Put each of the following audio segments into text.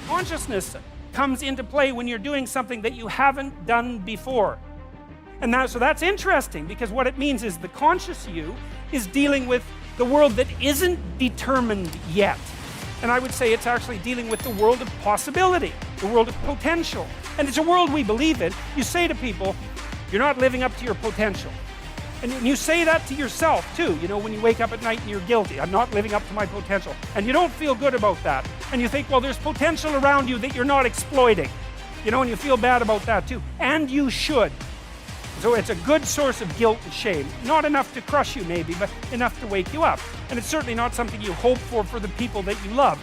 Consciousness comes into play when you're doing something that you haven't done before. And so that's interesting, because what it means is the conscious you is dealing with the world that isn't determined yet. And I would say it's actually dealing with the world of possibility, the world of potential. And it's a world we believe in. You say to people, you're not living up to your potential. And you say that to yourself too, you know, when you wake up at night and you're guilty. I'm not living up to my potential. And you don't feel good about that. And you think, well, there's potential around you that you're not exploiting. You know, and you feel bad about that too. And you should. So it's a good source of guilt and shame. Not enough to crush you maybe, but enough to wake you up. And it's certainly not something you hope for the people that you love.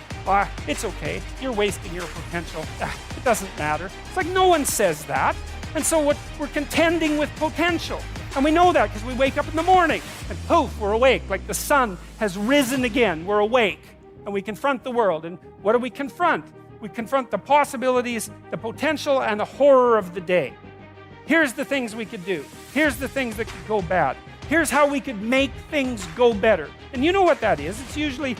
It's okay, you're wasting your potential. It doesn't matter. It's like no one says that. And so we're contending with potential. And we know that because we wake up in the morning and poof, we're awake. Like the sun has risen again, we're awake. And we confront the world. And what do we confront? We confront the possibilities, the potential, and the horror of the day. Here's the things we could do. Here's the things that could go bad. Here's how we could make things go better. And you know what that is. It's usually,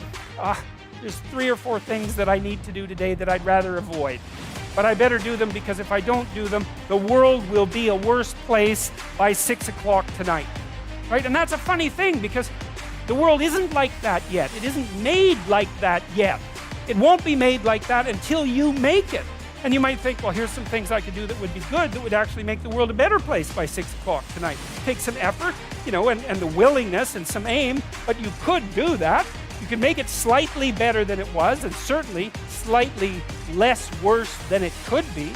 there's 3 or 4 things that I need to do today that I'd rather avoid. But I better do them, because if I don't do them, the world will be a worse place by 6 o'clock tonight. Right? And that's a funny thing, because the world isn't like that yet. It isn't made like that yet. It won't be made like that until you make it. And you might think, well, here's some things I could do that would be good, that would actually make the world a better place by 6 o'clock tonight. Take some effort, you know, and the willingness and some aim, but you could do that. You could make it slightly better than it was, and certainly slightly less worse than it could be.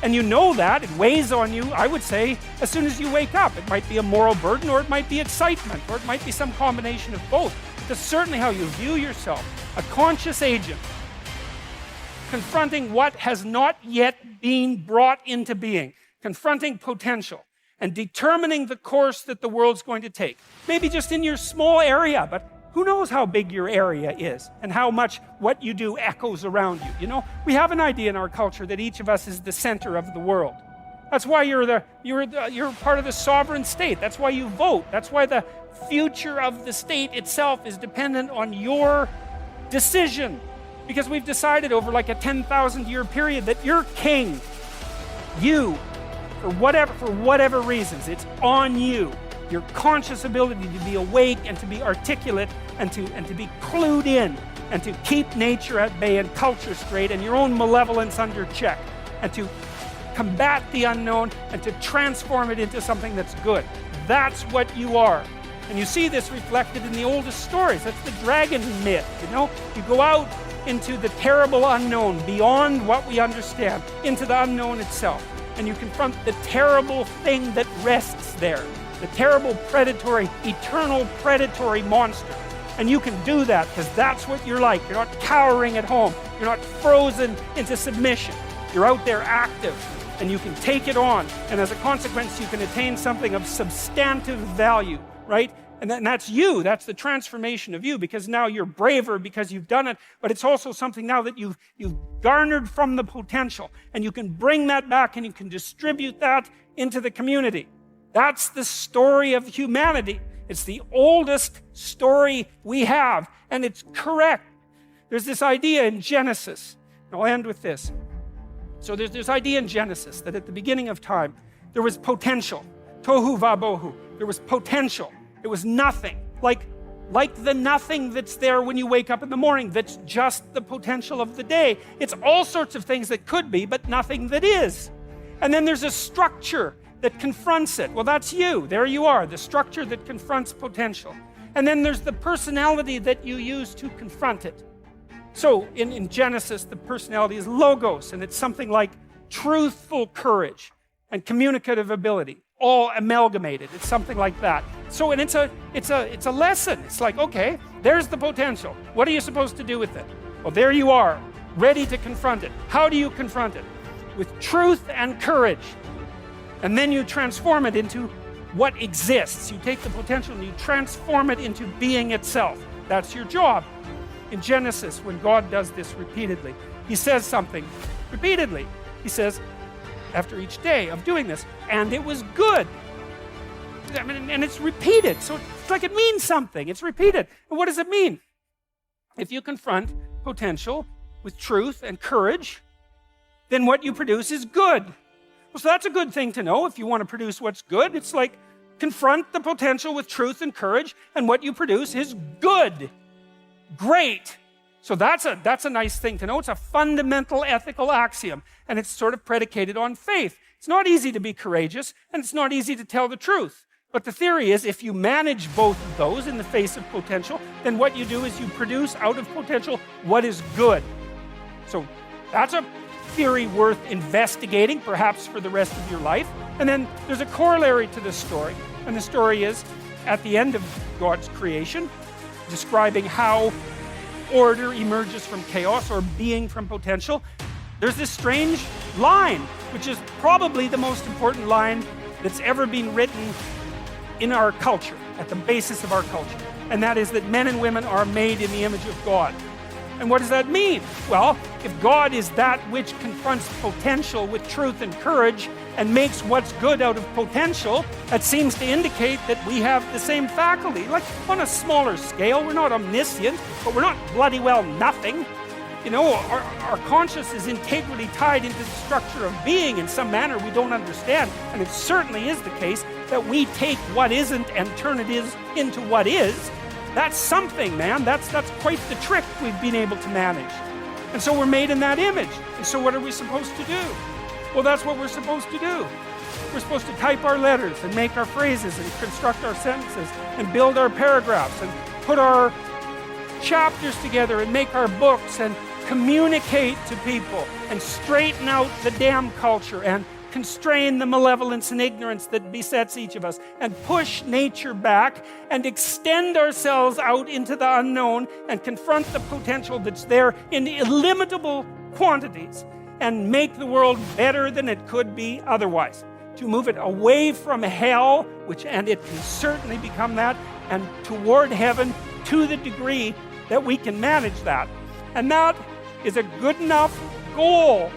And you know that, it weighs on you, I would say, as soon as you wake up. It might be a moral burden, or it might be excitement, or it might be some combination of both. That's certainly how you view yourself, a conscious agent, confronting what has not yet been brought into being, confronting potential, and determining the course that the world's going to take. Maybe just in your small area, but who knows how big your area is and how much what you do echoes around you. You know, we have an idea in our culture that each of us is the center of the world. That's why you're part of the sovereign state. That's why you vote. That's why the future of the state itself is dependent on your decision. Because we've decided over like a 10,000 year period that you're king. You, for whatever reasons, it's on you. Your conscious ability to be awake and to be articulate and to be clued in and to keep nature at bay and culture straight and your own malevolence under check and to combat the unknown and to transform it into something that's good. That's what you are. And you see this reflected in the oldest stories. That's the dragon myth, you know? You go out into the terrible unknown, beyond what we understand, into the unknown itself. And you confront the terrible thing that rests there, the terrible predatory, eternal predatory monster. And you can do that because that's what you're like. You're not cowering at home. You're not frozen into submission. You're out there active, and you can take it on. And as a consequence, you can attain something of substantive value, right? And that's you. That's the transformation of you, because now you're braver because you've done it, but it's also something now that you've garnered from the potential, and you can bring that back and you can distribute that into the community. That's the story of humanity. It's the oldest story we have, and it's correct. There's this idea in Genesis, and I'll end with this. So there's this idea in Genesis that at the beginning of time, there was potential. Tohu vabohu. There was potential. It was nothing, like the nothing that's there when you wake up in the morning, that's just the potential of the day. It's all sorts of things that could be, but nothing that is. And then there's a structure that confronts it. Well, that's you. There you are, the structure that confronts potential. And then there's the personality that you use to confront it. So in Genesis, the personality is logos, and it's something like truthful courage and communicative ability, all amalgamated. It's something like that. So, and it's a lesson. It's like, okay, there's the potential. What are you supposed to do with it? Well, there you are, ready to confront it. How do you confront it? With truth and courage. And then you transform it into what exists. You take the potential and you transform it into being itself. That's your job. In Genesis, when God does this repeatedly, he says something repeatedly. He says, after each day of doing this, and it was good. I mean, and it's repeated, so it's like it means something. It's repeated. And what does it mean? If you confront potential, with truth and courage, then what you produce is good. Well, so that's a good thing to know if you want to produce what's good. It's like confront the potential with truth and courage, and what you produce is good. Great. So that's a nice thing to know. It's a fundamental ethical axiom, and it's sort of predicated on faith. It's not easy to be courageous, and it's not easy to tell the truth. But the theory is if you manage both of those in the face of potential, then what you do is you produce out of potential what is good. So that's a theory worth investigating, perhaps for the rest of your life. And then there's a corollary to this story. And the story is at the end of God's creation, describing how order emerges from chaos or being from potential. There's this strange line, which is probably the most important line that's ever been written in our culture, at the basis of our culture. And that is that men and women are made in the image of God. And what does that mean? Well, if God is that which confronts potential with truth and courage and makes what's good out of potential, that seems to indicate that we have the same faculty. Like on a smaller scale, we're not omniscient, but we're not bloody well nothing. You know, our conscience is integrally tied into the structure of being in some manner we don't understand. And it certainly is the case that we take what isn't and turn it into what is. That's something, man. That's quite the trick we've been able to manage. And so we're made in that image. And so what are we supposed to do? Well, that's what we're supposed to do. We're supposed to type our letters and make our phrases and construct our sentences and build our paragraphs and put our chapters together and make our books and communicate to people and straighten out the damn culture and constrain the malevolence and ignorance that besets each of us and push nature back and extend ourselves out into the unknown and confront the potential that's there in illimitable quantities and make the world better than it could be otherwise. To move it away from hell, and it can certainly become that, and toward heaven to the degree that we can manage that. And that is a good enough goal.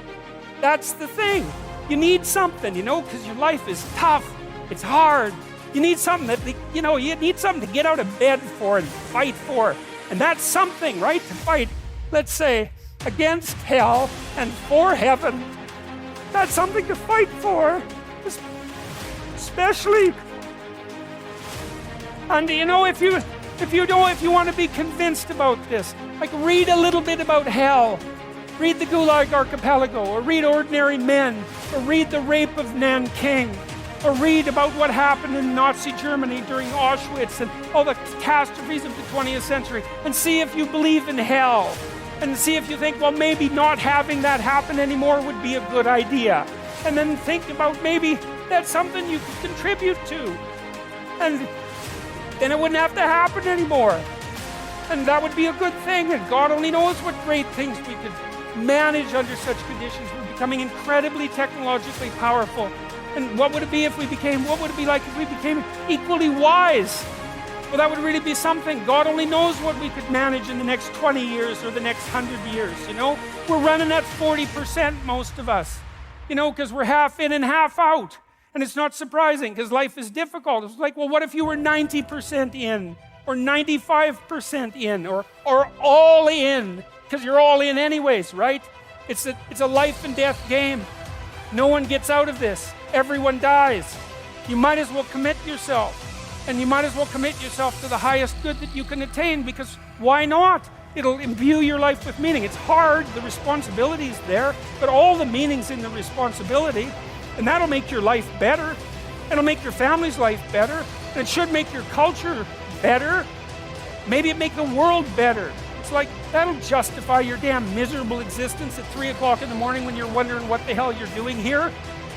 That's the thing. You need something, you know, because your life is tough. It's hard. You need something you need something to get out of bed for and fight for. And that's something, right? To fight, let's say, against hell and for heaven. That's something to fight for. Especially, and you know, if you want to be convinced about this, like read a little bit about hell. Read the Gulag Archipelago, or read Ordinary Men, or read The Rape of Nanking, or read about what happened in Nazi Germany during Auschwitz and all the catastrophes of the 20th century, and see if you believe in hell, and see if you think, well, maybe not having that happen anymore would be a good idea. And then think about maybe that's something you could contribute to, and then it wouldn't have to happen anymore. And that would be a good thing, and God only knows what great things we could manage under such conditions. We're becoming incredibly technologically powerful. And what would it be like if we became equally wise? Well, that would really be something. God only knows what we could manage in the next 20 years or the next 100 years, you know? We're running at 40%, most of us, you know, because we're half in and half out. And it's not surprising because life is difficult. It's like, well, what if you were 90% in or 95% in or all in? Because you're all in anyways, right? It's a life and death game. No one gets out of this. Everyone dies. You might as well commit yourself. And you might as well commit yourself to the highest good that you can attain, because why not? It'll imbue your life with meaning. It's hard, the responsibility's there, but all the meaning's in the responsibility. And that'll make your life better. It'll make your family's life better. And it should make your culture better. Maybe it make the world better. It's like, that'll justify your damn miserable existence at 3 o'clock in the morning when you're wondering what the hell you're doing here.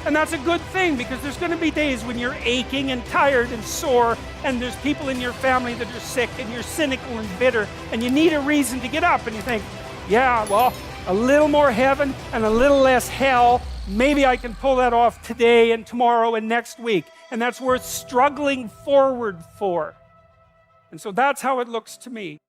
And that's a good thing, because there's going to be days when you're aching and tired and sore, and there's people in your family that are sick, and you're cynical and bitter, and you need a reason to get up, and you think, yeah, well, a little more heaven and a little less hell, maybe I can pull that off today and tomorrow and next week. And that's worth struggling forward for. And so that's how it looks to me.